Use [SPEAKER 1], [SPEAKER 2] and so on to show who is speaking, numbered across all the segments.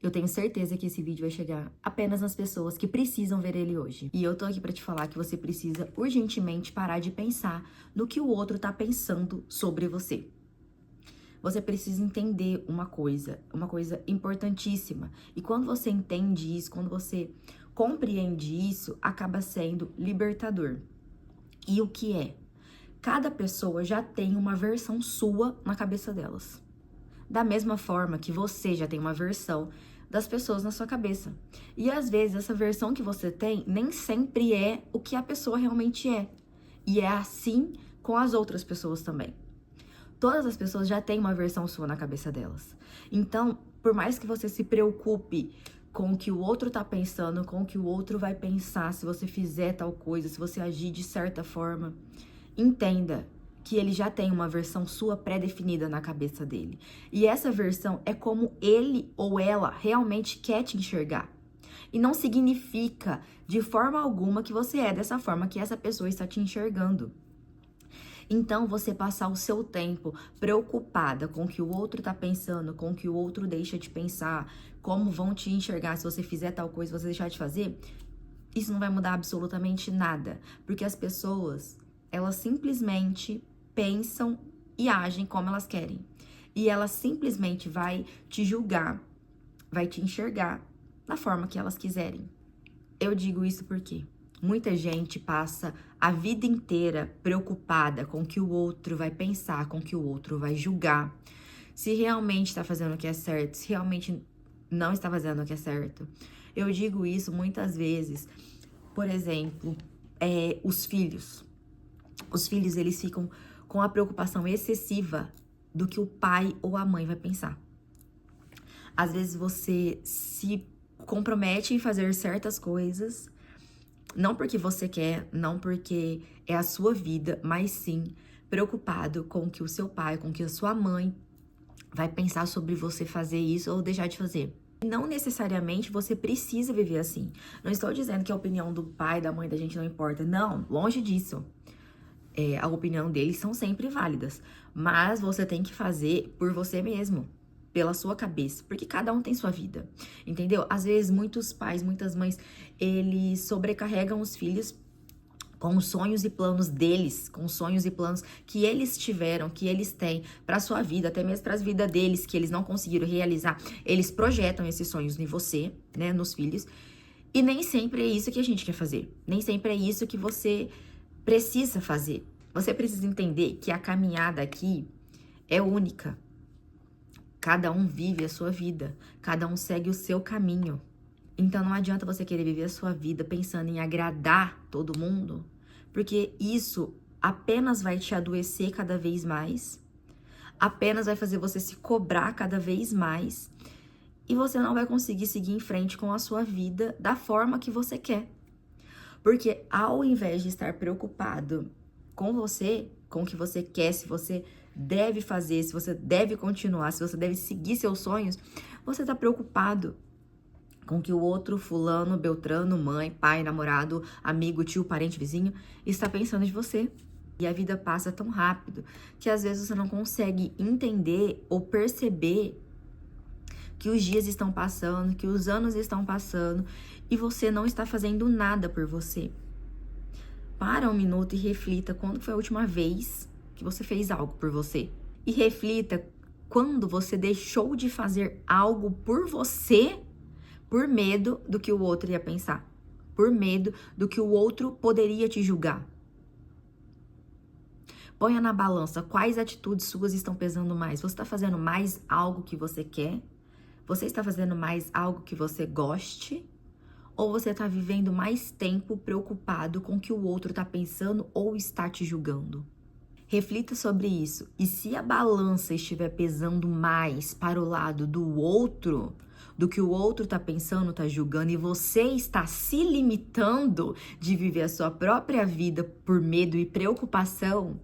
[SPEAKER 1] Eu tenho certeza que esse vídeo vai chegar apenas nas pessoas que precisam ver ele hoje. E eu tô aqui pra te falar que você precisa urgentemente parar de pensar no que o outro tá pensando sobre você. Você precisa entender uma coisa importantíssima. E quando você entende isso, quando você compreende isso, acaba sendo libertador. E o que é? Cada pessoa já tem uma versão sua na cabeça delas. Da mesma forma que você já tem uma versão das pessoas na sua cabeça. E às vezes essa versão que você tem nem sempre é o que a pessoa realmente é. E é assim com as outras pessoas também. Todas as pessoas já têm uma versão sua na cabeça delas. Então, por mais que você se preocupe com o que o outro tá pensando, com o que o outro vai pensar se você fizer tal coisa, se você agir de certa forma, entenda que ele já tem uma versão sua pré-definida na cabeça dele. E essa versão é como ele ou ela realmente quer te enxergar. E não significa de forma alguma que você é dessa forma que essa pessoa está te enxergando. Então, você passar o seu tempo preocupada com o que o outro tá pensando, com o que o outro deixa de pensar, como vão te enxergar se você fizer tal coisa, se você deixar de fazer, isso não vai mudar absolutamente nada. Porque as pessoas, elas simplesmente pensam e agem como elas querem. E ela simplesmente vai te julgar, vai te enxergar da forma que elas quiserem. Eu digo isso porque muita gente passa a vida inteira preocupada com o que o outro vai pensar, com o que o outro vai julgar. Se realmente está fazendo o que é certo, se realmente não está fazendo o que é certo. Eu digo isso muitas vezes, por exemplo, os filhos. Os filhos, eles ficam com a preocupação excessiva do que o pai ou a mãe vai pensar. Às vezes você se compromete em fazer certas coisas, não porque você quer, não porque é a sua vida, mas sim preocupado com o que o seu pai, com o que a sua mãe vai pensar sobre você fazer isso ou deixar de fazer. Não necessariamente você precisa viver assim. Não estou dizendo que a opinião do pai, da mãe da gente não importa. Não, longe disso. A opinião deles são sempre válidas. Mas você tem que fazer por você mesmo, pela sua cabeça, porque cada um tem sua vida, entendeu? Às vezes, muitos pais, muitas mães, eles sobrecarregam os filhos com os sonhos e planos deles, com os sonhos e planos que eles tiveram, que eles têm para sua vida, até mesmo para as vidas deles, que eles não conseguiram realizar. Eles projetam esses sonhos em você, né, nos filhos, e nem sempre é isso que a gente quer fazer. Nem sempre é isso que você precisa fazer. Você precisa entender que a caminhada aqui é única. Cada um vive a sua vida, cada um segue o seu caminho. Então não adianta você querer viver a sua vida pensando em agradar todo mundo, porque isso apenas vai te adoecer cada vez mais, apenas vai fazer você se cobrar cada vez mais, e você não vai conseguir seguir em frente com a sua vida da forma que você quer. Porque ao invés de estar preocupado com você, com o que você quer, se você deve fazer, se você deve continuar, se você deve seguir seus sonhos, você tá preocupado com o que o outro fulano, beltrano, mãe, pai, namorado, amigo, tio, parente, vizinho, está pensando de você. E a vida passa tão rápido que às vezes você não consegue entender ou perceber que os dias estão passando, que os anos estão passando e você não está fazendo nada por você. Para um minuto e reflita quando foi a última vez que você fez algo por você. E reflita quando você deixou de fazer algo por você por medo do que o outro ia pensar. Por medo do que o outro poderia te julgar. Ponha na balança quais atitudes suas estão pesando mais. Você está fazendo mais algo que você quer? Você está fazendo mais algo que você goste? Ou você está vivendo mais tempo preocupado com o que o outro está pensando ou está te julgando? Reflita sobre isso. E se a balança estiver pesando mais para o lado do outro, do que o outro está pensando, está julgando, e você está se limitando de viver a sua própria vida por medo e preocupação,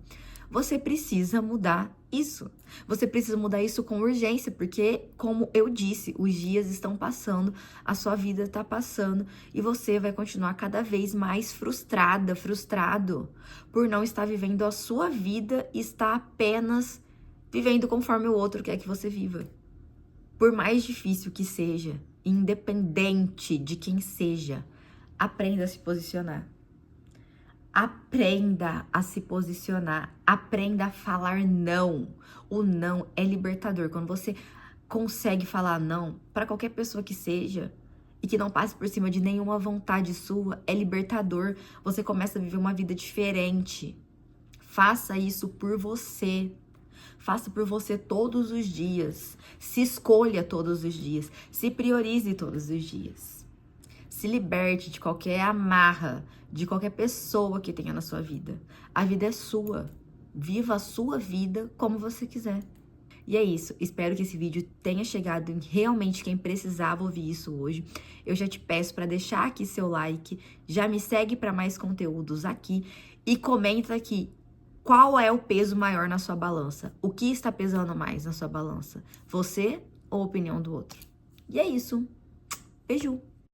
[SPEAKER 1] você precisa mudar isso. Você precisa mudar isso com urgência, porque, como eu disse, os dias estão passando, a sua vida está passando e você vai continuar cada vez mais frustrada, frustrado por não estar vivendo a sua vida e estar apenas vivendo conforme o outro quer que você viva. Por mais difícil que seja, independente de quem seja, aprenda a se posicionar. Aprenda a se posicionar. Aprenda a falar não. O não é libertador. Quando você consegue falar não para qualquer pessoa que seja e que não passe por cima de nenhuma vontade sua, é libertador. Você começa a viver uma vida diferente. Faça isso por você. Faça por você todos os dias. Se escolha todos os dias. Se priorize todos os dias. Se liberte de qualquer amarra, de qualquer pessoa que tenha na sua vida. A vida é sua. Viva a sua vida como você quiser. E é isso. Espero que esse vídeo tenha chegado em realmente quem precisava ouvir isso hoje. Eu já te peço para deixar aqui seu like. Já me segue para mais conteúdos aqui. E comenta aqui. Qual é o peso maior na sua balança? O que está pesando mais na sua balança? Você ou a opinião do outro? E é isso. Beijo!